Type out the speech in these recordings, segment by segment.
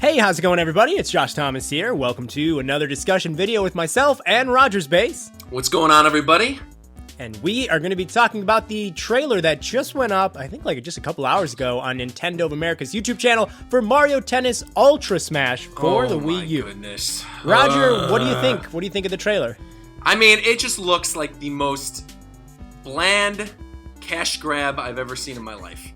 Hey, how's it going, everybody? It's Josh Thomas here. Welcome to another discussion video with myself and Rogers Base. What's going on, everybody? And we are going to be talking about the trailer that just went up, I think like just a couple hours ago, on Nintendo of America's YouTube channel for Mario Tennis Ultra Smash for the Wii U. Oh my goodness. Roger, what do you think? What do you think of the trailer? I mean, it just looks like the most bland cash grab I've ever seen in my life.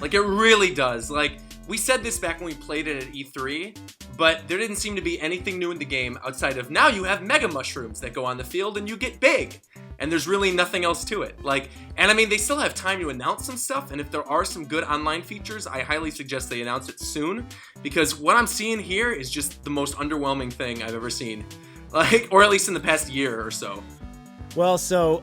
Like, it really does. Like, we said this back when we played it at E3, but there didn't seem to be anything new in the game outside of now you have Mega Mushrooms that go on the field and you get big. And there's really nothing else to it. Like, and I mean, they still have time to announce some stuff, and if there are some good online features, I highly suggest they announce it soon, because what I'm seeing here is just the most underwhelming thing I've ever seen. Like, or at least in the past year or so. Well, so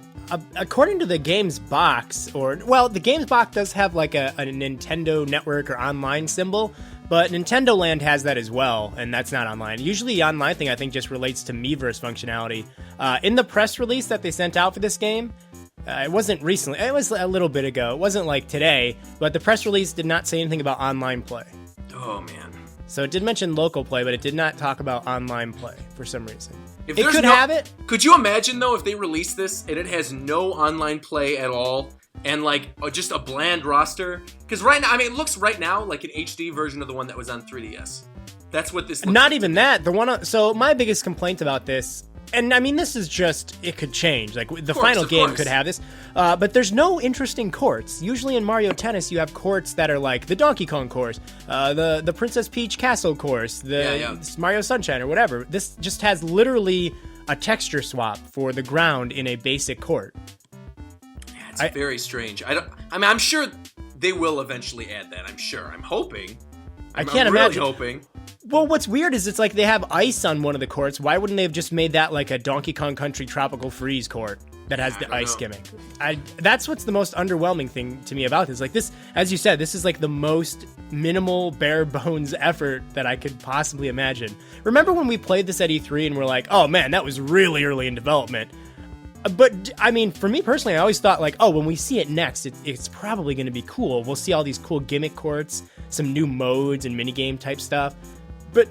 according to the Games Box, the Games Box does have like a Nintendo Network or online symbol, but Nintendo Land has that as well, and that's not online. Usually the online thing, I think, just relates to Miiverse functionality. In the press release that they sent out for this game, it wasn't recently, it was a little bit ago, it wasn't like today, but the press release did not say anything about online play. Oh, man. So it did mention local play, but it did not talk about online play for some reason. If it could have it. Could you imagine, though, if they release this and it has no online play at all and, like, just a bland roster? Because right now, I mean, it looks right now like an HD version of the one that was on 3DS. That's what this looks Not like even that. So my biggest complaint about this, and I mean, this is just, it could change. Like, the final game could have this. But there's no interesting courts. Usually in Mario Tennis, you have courts that are like the Donkey Kong course, the Princess Peach Castle course, Mario Sunshine or whatever. This just has literally a texture swap for the ground in a basic court. Yeah, it's very strange. I'm sure they will eventually add that. I'm sure. I'm hoping. I'm really hoping. Well, what's weird is it's like they have ice on one of the courts. Why wouldn't they have just made that like a Donkey Kong Country Tropical Freeze court that has the ice gimmick? That's what's the most underwhelming thing to me about this. Like this, as you said, this is like the most minimal, bare bones effort that I could possibly imagine. Remember when we played this at E3 and we're like, oh man, that was really early in development. But, I mean, for me personally, I always thought, like, oh, when we see it next, it's probably going to be cool. We'll see all these cool gimmick courts, some new modes and minigame type stuff. But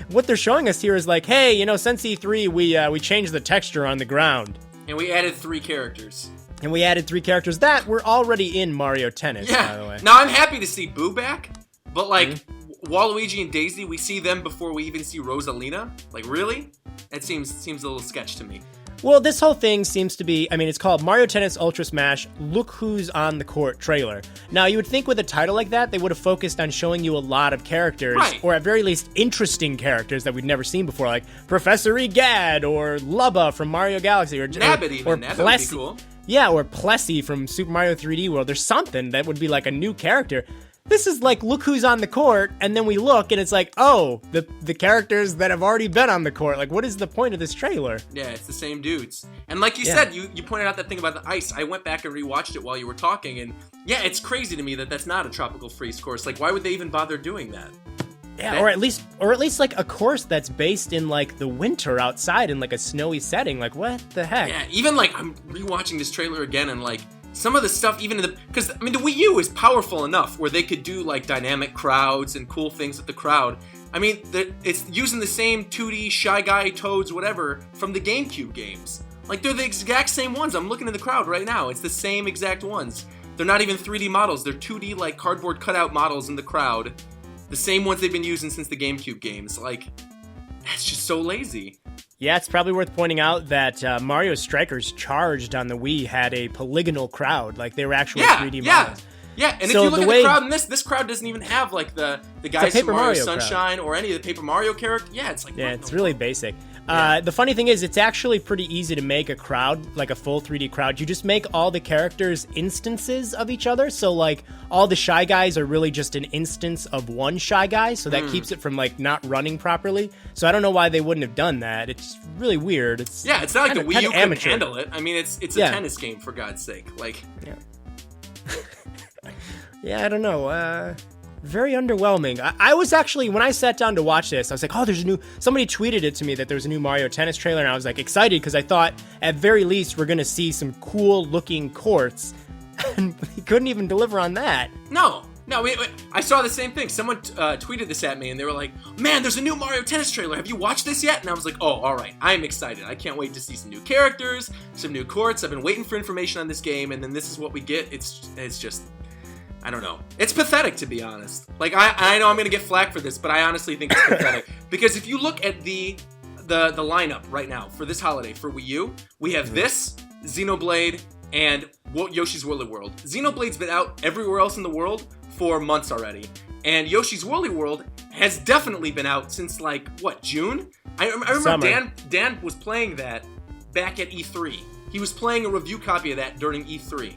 what they're showing us here is like, hey, you know, since E3, we changed the texture on the ground. And we added 3 characters. That were already in Mario Tennis, by the way. Now, I'm happy to see Boo back, but, like, Waluigi and Daisy, we see them before we even see Rosalina? Like, really? That seems a little sketch to me. Well, this whole thing seems to be, I mean, it's called Mario Tennis Ultra Smash Look Who's on the Court trailer. Now, you would think with a title like that, they would have focused on showing you a lot of characters, or at very least interesting characters that we've never seen before, like Professor Egad or Lubba from Mario Galaxy, or Nabbit even, that would be cool. Yeah, or Plessy from Super Mario 3D World. There's something that would be like a new character. This is like, look who's on the court, and then we look, and it's like, oh, the characters that have already been on the court. Like, what is the point of this trailer? Yeah, it's the same dudes. And like you said, you pointed out that thing about the ice. I went back and rewatched it while you were talking, and yeah, it's crazy to me that that's not a tropical freeze course. Like, why would they even bother doing that? Yeah, or at least like a course that's based in like the winter outside in like a snowy setting. Like, what the heck? Yeah, even like I'm rewatching this trailer again, and like, some of the stuff, even because, I mean, the Wii U is powerful enough where they could do, like, dynamic crowds and cool things with the crowd. I mean, it's using the same 2D Shy Guy, Toads, whatever, from the GameCube games. Like, they're the exact same ones. I'm looking at the crowd right now. It's the same exact ones. They're not even 3D models. They're 2D, like, cardboard cutout models in the crowd. The same ones they've been using since the GameCube games. Like, that's just so lazy. Yeah, it's probably worth pointing out that Mario Strikers Charged on the Wii had a polygonal crowd. Like, they were actual 3D models. Yeah, and so if you look at the crowd in this crowd doesn't even have, like, the guys from Mario Sunshine or any of the Paper Mario characters. Yeah, it's like... Yeah, it's really basic. The funny thing is, it's actually pretty easy to make a crowd, like a full 3D crowd. You just make all the characters instances of each other. So, like, all the Shy Guys are really just an instance of one Shy Guy. So that keeps it from, like, not running properly. So I don't know why they wouldn't have done that. It's really weird. It's not like the Wii U couldn't handle it. I mean, it's a tennis game, for God's sake. Like... Yeah. Yeah, I don't know. Very underwhelming. I was actually, when I sat down to watch this, I was like, oh, somebody tweeted it to me that there was a new Mario Tennis trailer, and I was like excited because I thought at very least we're going to see some cool looking courts, and we couldn't even deliver on that. No. No, I saw the same thing. Someone tweeted this at me, and they were like, man, there's a new Mario Tennis trailer. Have you watched this yet? And I was like, oh, all right. I'm excited. I can't wait to see some new characters, some new courts. I've been waiting for information on this game, and then this is what we get. It's just, I don't know. It's pathetic, to be honest. Like, I know I'm going to get flack for this, but I honestly think it's pathetic. Because if you look at the lineup right now for this holiday for Wii U, we have this, Xenoblade, and Yoshi's Woolly World. Xenoblade's been out everywhere else in the world for months already. And Yoshi's Woolly World has definitely been out since, like, what, June? I remember Dan was playing that back at E3. He was playing a review copy of that during E3.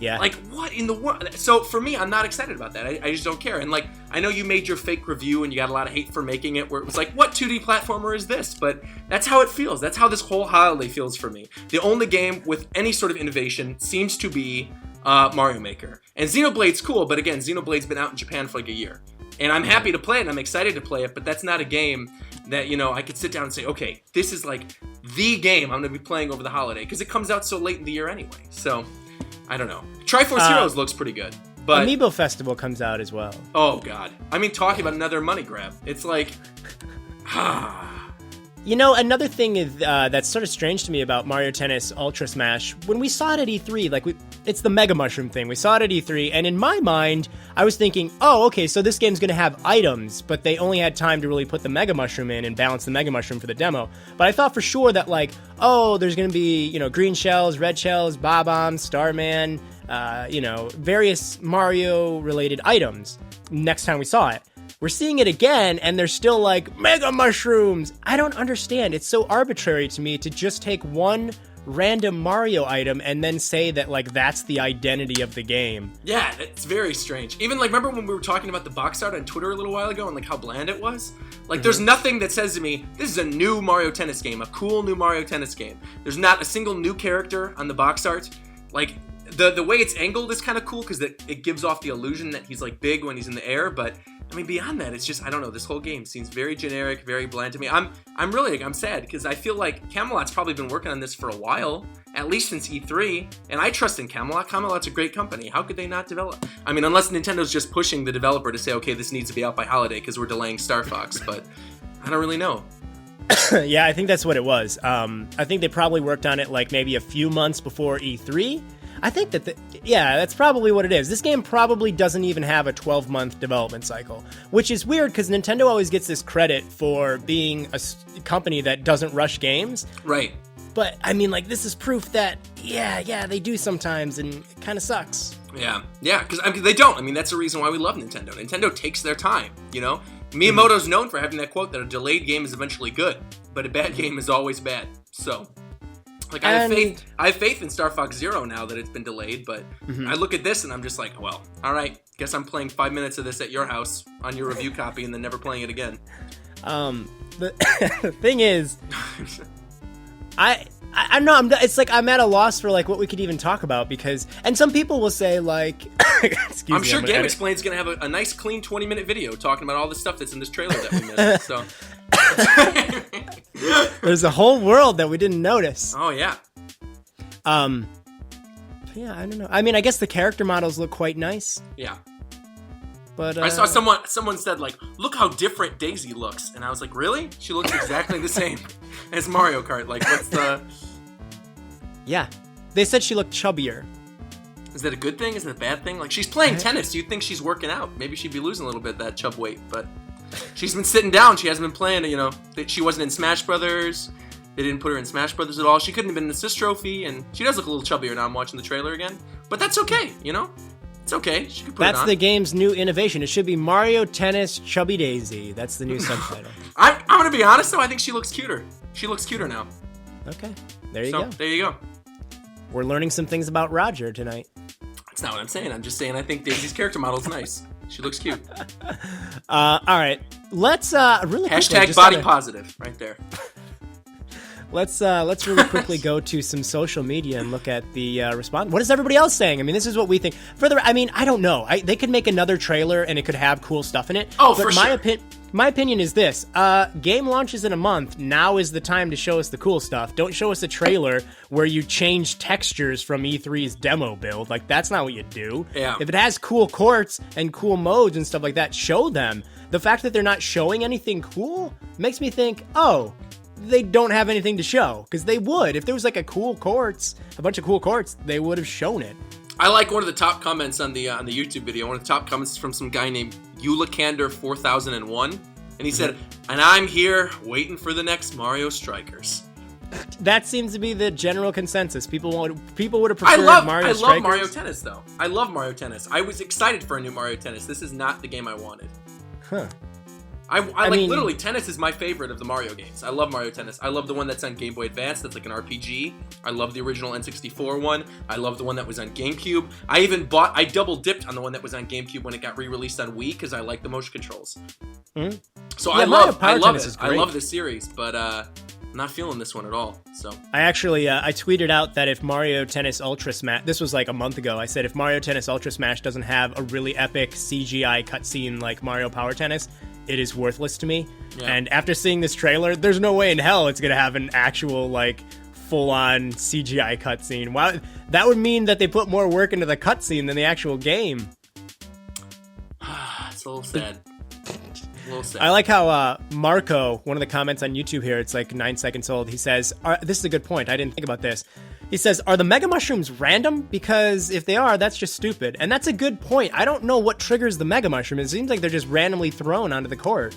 Yeah. Like, what in the world? So, for me, I'm not excited about that. I just don't care. And, like, I know you made your fake review and you got a lot of hate for making it, where it was like, what 2D platformer is this? But that's how it feels. That's how this whole holiday feels for me. The only game with any sort of innovation seems to be Mario Maker. And Xenoblade's cool, but again, Xenoblade's been out in Japan for like a year. And I'm happy to play it, and I'm excited to play it, but that's not a game that, you know, I could sit down and say, okay, this is like the game I'm going to be playing over the holiday, because it comes out so late in the year anyway. So, I don't know. Triforce Heroes looks pretty good. But Amiibo Festival comes out as well. Oh, God. I mean, talking about another money grab. It's like, You know, another thing is that's sort of strange to me about Mario Tennis Ultra Smash, when we saw it at E3, like, it's the Mega Mushroom thing. We saw it at E3, and in my mind, I was thinking, oh, okay, so this game's going to have items, but they only had time to really put the Mega Mushroom in and balance the Mega Mushroom for the demo. But I thought for sure that, like, oh, there's going to be, you know, green shells, red shells, Bob-omb, Starman, you know, various Mario-related items next time we saw it. We're seeing it again, and they're still like, Mega Mushrooms! I don't understand. It's so arbitrary to me to just take one random Mario item and then say that, like, that's the identity of the game. Yeah, it's very strange. Even, like, remember when we were talking about the box art on Twitter a little while ago and, like, how bland it was? Like, there's nothing that says to me, this is a new Mario Tennis game, a cool new Mario Tennis game. There's not a single new character on the box art. Like, the way it's angled is kind of cool because it gives off the illusion that he's, like, big when he's in the air, but I mean, beyond that, it's just, I don't know, this whole game seems very generic, very bland to me. I'm sad, because I feel like Camelot's probably been working on this for a while, at least since E3, and I trust in Camelot. Camelot's a great company. How could they not develop? I mean, unless Nintendo's just pushing the developer to say, okay, this needs to be out by holiday because we're delaying Star Fox, but I don't really know. Yeah, I think that's what it was. I think they probably worked on it, like, maybe a few months before E3. I think that, that's probably what it is. This game probably doesn't even have a 12-month development cycle, which is weird because Nintendo always gets this credit for being a company that doesn't rush games. Right. But, I mean, like, this is proof that, they do sometimes, and it kind of sucks. Yeah, because they don't. I mean, that's the reason why we love Nintendo. Nintendo takes their time, you know? Miyamoto's known for having that quote that a delayed game is eventually good, but a bad game is always bad. So, like, I have faith in Star Fox Zero now that it's been delayed, but I look at this and I'm just like, well, all right, guess I'm playing 5 minutes of this at your house on your review copy and then never playing it again. The thing is, I'm not. It's like I'm at a loss for, like, what we could even talk about, because, and some people will say, like, I'm sure Game Explain's gonna have a nice, clean 20-minute video talking about all the stuff that's in this trailer that we missed. So there's a whole world that we didn't notice. Oh yeah. Yeah, I don't know. I mean, I guess the character models look quite nice. Yeah. But I saw someone said, like, look how different Daisy looks, and I was like, really? She looks exactly the same as Mario Kart. Like, what's the? Yeah, they said she looked chubbier. Is that a good thing? Is that a bad thing? Like, she's playing tennis. You'd think she's working out. Maybe she'd be losing a little bit of that chub weight, but she's been sitting down. She hasn't been playing. You know, she wasn't in Smash Brothers. They didn't put her in Smash Brothers at all. She couldn't have been in the assist trophy, and she does look a little chubbier now. I'm watching the trailer again, but that's okay. You know. It's okay. She could put it on. That's the game's new innovation. It should be Mario Tennis Chubby Daisy. That's the new subtitle. I'm going to be honest, though. I think she looks cuter. She looks cuter now. Okay. There you go. There you go. We're learning some things about Roger tonight. That's not what I'm saying. I'm just saying I think Daisy's character model is nice. She looks cute. All right. Let's really #body positive right there. Let's really quickly go to some social media and look at the response. What is everybody else saying? I mean, this is what we think. I don't know. They could make another trailer and it could have cool stuff in it. Oh, but for sure. My opinion is this. Game launches in a month. Now is the time to show us the cool stuff. Don't show us a trailer where you change textures from E3's demo build. Like, that's not what you do. Yeah. If it has cool courts and cool modes and stuff like that, show them. The fact that they're not showing anything cool makes me think, oh, they don't have anything to show. Because they would. If there was like a bunch of cool courts, they would have shown it. I like one of the top comments on the YouTube video. One of the top comments is from some guy named Eulakander 4001, and he said, "And I'm here waiting for the next Mario Strikers." That seems to be the general consensus. People would have preferred Mario Strikers. I love Mario Tennis though. I love Mario Tennis. I was excited for a new Mario Tennis. This is not the game I wanted. Huh. I mean, literally, Tennis is my favorite of the Mario games. I love Mario Tennis. I love the one that's on Game Boy Advance. That's like an RPG. I love the original N64 one. I love the one that was on GameCube. I double dipped on the one that was on GameCube when it got re-released on Wii because I like the motion controls. Mm-hmm. So yeah, I love Tennis it. Is great. I love this series, but I'm not feeling this one at all. So I actually I tweeted out that if Mario Tennis Ultra Smash, this was like a month ago, I said if Mario Tennis Ultra Smash doesn't have a really epic CGI cutscene like Mario Power Tennis, it is worthless to me. Yeah. And after seeing this trailer, there's no way in hell it's gonna have an actual like full-on CGI cutscene. Wow, that would mean that they put more work into the cutscene than the actual game. It's a little sad. I like how Marco, one of the comments on YouTube here, it's like 9 seconds old, he says, this is a good point, I didn't think about this. He says, are the Mega Mushrooms random? Because if they are, that's just stupid. And that's a good point. I don't know what triggers the Mega Mushroom. It seems like they're just randomly thrown onto the court.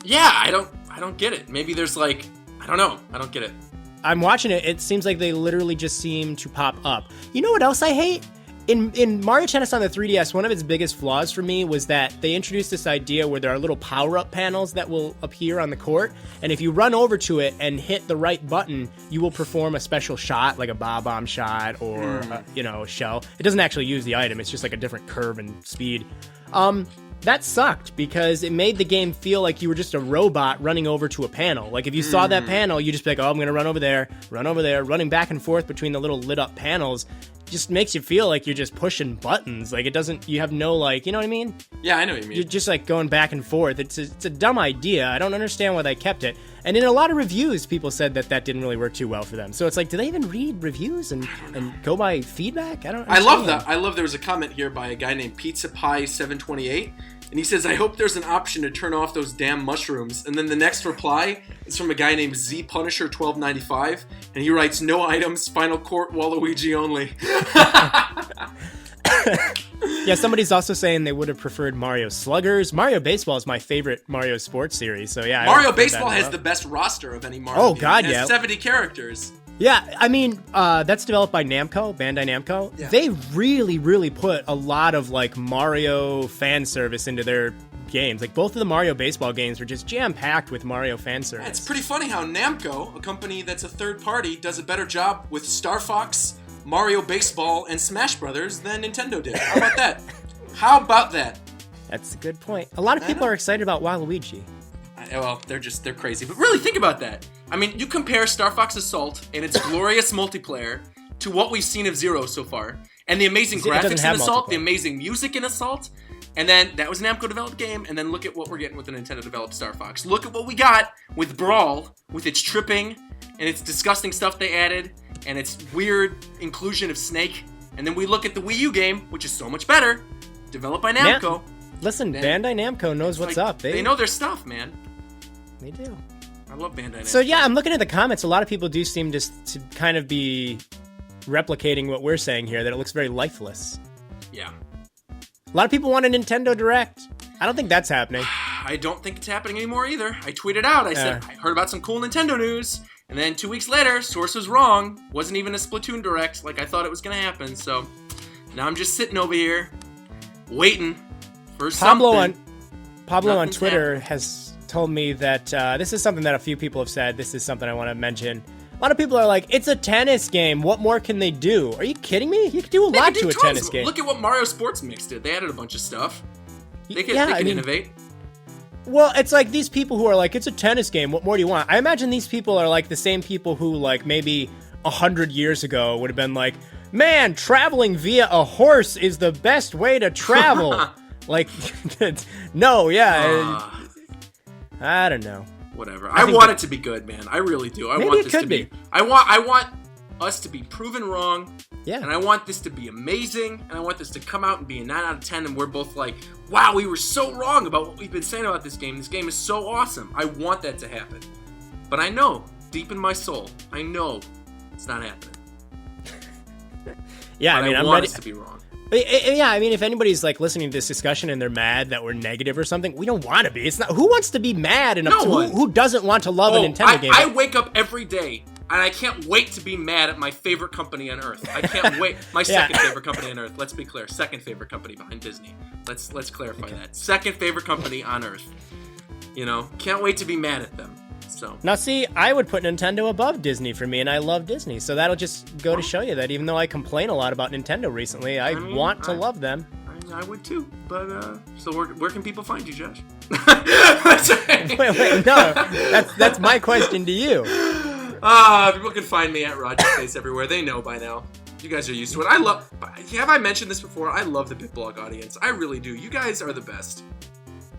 Yeah, I don't get it. Maybe there's like, I don't know. I don't get it. I'm watching it. It seems like they literally just seem to pop up. You know what else I hate? In Mario Tennis on the 3DS, one of its biggest flaws for me was that they introduced this idea where there are little power-up panels that will appear on the court, and if you run over to it and hit the right button, you will perform a special shot, like a bomb shot or a shell. It doesn't actually use the item, it's just like a different curve and speed. That sucked because it made the game feel like you were just a robot running over to a panel. Like if you saw that panel, you just be like, oh, I'm going to run over there, running back and forth between the little lit up panels. Just makes you feel like you're just pushing buttons. Like it doesn't, you have no like, you know what I mean? Yeah, I know what you mean. You're just like going back and forth. It's a dumb idea. I don't understand why they kept it. And in a lot of reviews, people said that didn't really work too well for them. So it's like, do they even read reviews and go by feedback? I love that. I love there was a comment here by a guy named Pizza Pie 728. And he says, I hope there's an option to turn off those damn mushrooms. And then the next reply is from a guy named Z Punisher 1295. And he writes, no items, Final Court, Waluigi only. Yeah, somebody's also saying they would have preferred Mario Sluggers. Mario Baseball is my favorite Mario sports series. So yeah, Mario Baseball has the best roster of any Mario game. God, it has 70 characters. Yeah, I mean, that's developed by Namco, Bandai Namco. Yeah. They really, really put a lot of, like, Mario fan service into their games. Like, both of the Mario Baseball games were just jam-packed with Mario fan service. Yeah, it's pretty funny how Namco, a company that's a third party, does a better job with Star Fox, Mario Baseball, and Smash Brothers than Nintendo did. How about that? How about that? That's a good point. A lot of people are excited about Waluigi. Well, they're crazy. But really, think about that. I mean, you compare Star Fox Assault and its glorious multiplayer to what we've seen of Zero so far, and the amazing graphics in Assault, the amazing music in Assault, and then that was an Namco-developed game, and then look at what we're getting with the Nintendo-developed Star Fox. Look at what we got with Brawl, with its tripping, and its disgusting stuff they added, and its weird inclusion of Snake, and then we look at the Wii U game, which is so much better, developed by Namco. Listen, Bandai Namco knows what's up. They know their stuff, man. They do. I love Bandai Namco. So yeah, I'm looking at the comments. A lot of people do seem to kind of be replicating what we're saying here, that it looks very lifeless. Yeah. A lot of people want a Nintendo Direct. I don't think that's happening. I don't think it's happening anymore either. I tweeted out. I said, I heard about some cool Nintendo news. And then 2 weeks later, source was wrong. Wasn't even a Splatoon Direct like I thought it was going to happen. So now I'm just sitting over here waiting for something. Pablo on Twitter has told me that this is something that a few people have said. This is something I want to mention. A lot of people are like, it's a tennis game. What more can they do? Are you kidding me? You can do a lot to a tennis game. Look at what Mario Sports Mix did. They added a bunch of stuff. They can innovate. Well, it's like these people who are like, it's a tennis game. What more do you want? I imagine these people are like the same people who like maybe 100 years ago would have been like, man, traveling via a horse is the best way to travel. Like, no, yeah. I don't know. Whatever. I want it to be good, man. I really do. I want this to be. I want us to be proven wrong. Yeah. And I want this to be amazing. And I want this to come out and be a 9 out of 10. And we're both like, wow, we were so wrong about what we've been saying about this game. This game is so awesome. I want that to happen. But I know, deep in my soul, I know it's not happening. Yeah, but I mean, I'm ready us to be wrong. Yeah, I mean, if anybody's like listening to this discussion and they're mad that we're negative or something, we don't want to be. It's not. Who wants to be mad? And who doesn't want to love a Nintendo game? I wake up every day and I can't wait to be mad at my favorite company on earth. I can't wait. My second favorite company on earth. Let's be clear. Second favorite company behind Disney. Let's clarify that. Second favorite company on earth. You know, can't wait to be mad at them. So now, see, I would put Nintendo above Disney for me, and I love Disney. So that'll just go to show you that even though I complain a lot about Nintendo recently, I want to love them. I would too, but so where can people find you, Josh? wait, no, that's my question to you. People can find me at Roger Face everywhere. They know by now. You guys are used to it. Have I mentioned this before? I love the BitBlock audience. I really do. You guys are the best.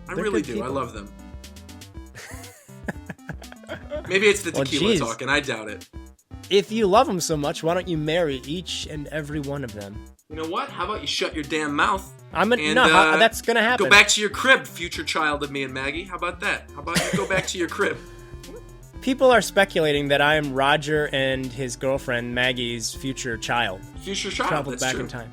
They're really do. People. I love them. Maybe it's the tequila talking. I doubt it. If you love them so much, why don't you marry each and every one of them? You know what? How about you shut your damn mouth? That's gonna happen. Go back to your crib, future child of me and Maggie. How about that? How about you go back to your crib? People are speculating that I am Roger and his girlfriend Maggie's future child. Future child. Traveled that's back true. in time.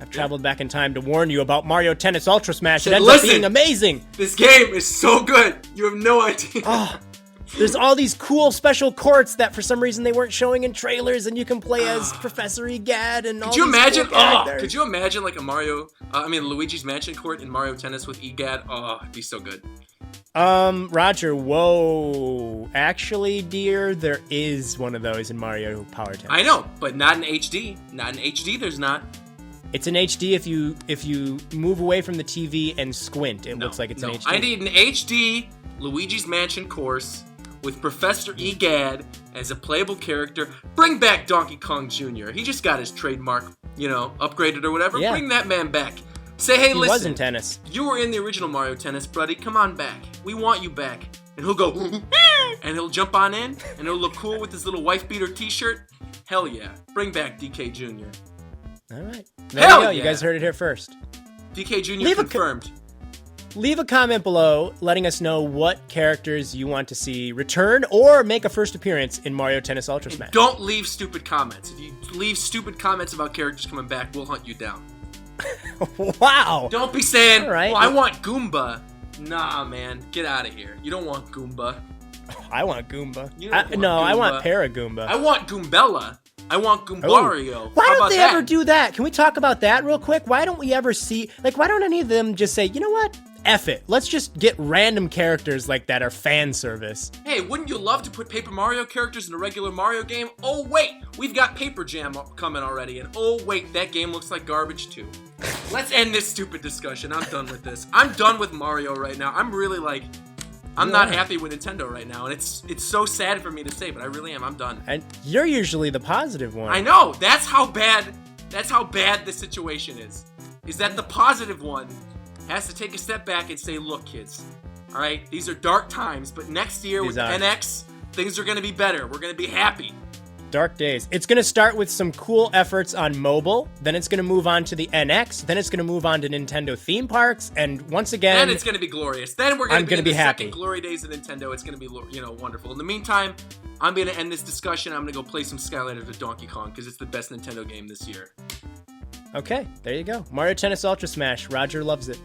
I've traveled back in time to warn you about Mario Tennis Ultra Smash. It ends up being amazing. This game is so good. You have no idea. Oh, there's all these cool special courts that for some reason they weren't showing in trailers, and you can play as Professor Egad and all these cool characters. Could you imagine like a Luigi's Mansion court in Mario Tennis with Egad? Oh, it'd be so good. Roger, whoa. Actually, dear, there is one of those in Mario Power Tennis. I know, but not in HD. Not in HD, there's not. It's in HD if you move away from the TV and squint. It looks like it's in HD. I need an HD Luigi's Mansion course with Professor Egad as a playable character. Bring back Donkey Kong Jr. He just got his trademark, upgraded or whatever. Yeah. Bring that man back. Say, hey, listen. He was in tennis. You were in the original Mario Tennis, buddy. Come on back. We want you back. And he'll go, and he'll jump on in, and he'll look cool with his little wife beater t-shirt. Hell yeah. Bring back DK Jr. All right. There you go. You guys heard it here first. DK Jr. confirmed. Leave a comment below letting us know what characters you want to see return or make a first appearance in Mario Tennis Ultra Smash. Don't leave stupid comments. If you leave stupid comments about characters coming back, we'll hunt you down. Wow. Don't be saying, right. I want Goomba. Nah, man. Get out of here. You don't want Goomba. I want Goomba. Goomba. I want Paragoomba. I want Goombella. I want Goombario. Why don't they ever do that? Can we talk about that real quick? Why don't we ever see, why don't any of them just say, you know what? F it. Let's just get random characters like that are fan service. Hey, wouldn't you love to put Paper Mario characters in a regular Mario game? Oh, wait. We've got Paper Jam coming already. And oh, wait. That game looks like garbage, too. Let's end this stupid discussion. I'm done with this. I'm done with Mario right now. I'm really I'm not happy with Nintendo right now, and it's so sad for me to say, but I really am. I'm done. And you're usually the positive one. I know. That's how bad the situation is. Is that the positive one has to take a step back and say, look, kids, all right, these are dark times, but next year with the NX, things are going to be better. We're going to be happy. Dark days. It's going to start with some cool efforts on mobile, then it's going to move on to the NX, then it's going to move on to Nintendo theme parks, and once again... Then it's going to be glorious. Then we're going to be happy. Second glory days of Nintendo. It's going to be, wonderful. In the meantime, I'm going to end this discussion. I'm going to go play some Skylanders with Donkey Kong, because it's the best Nintendo game this year. Okay, there you go. Mario Tennis Ultra Smash. Roger loves it.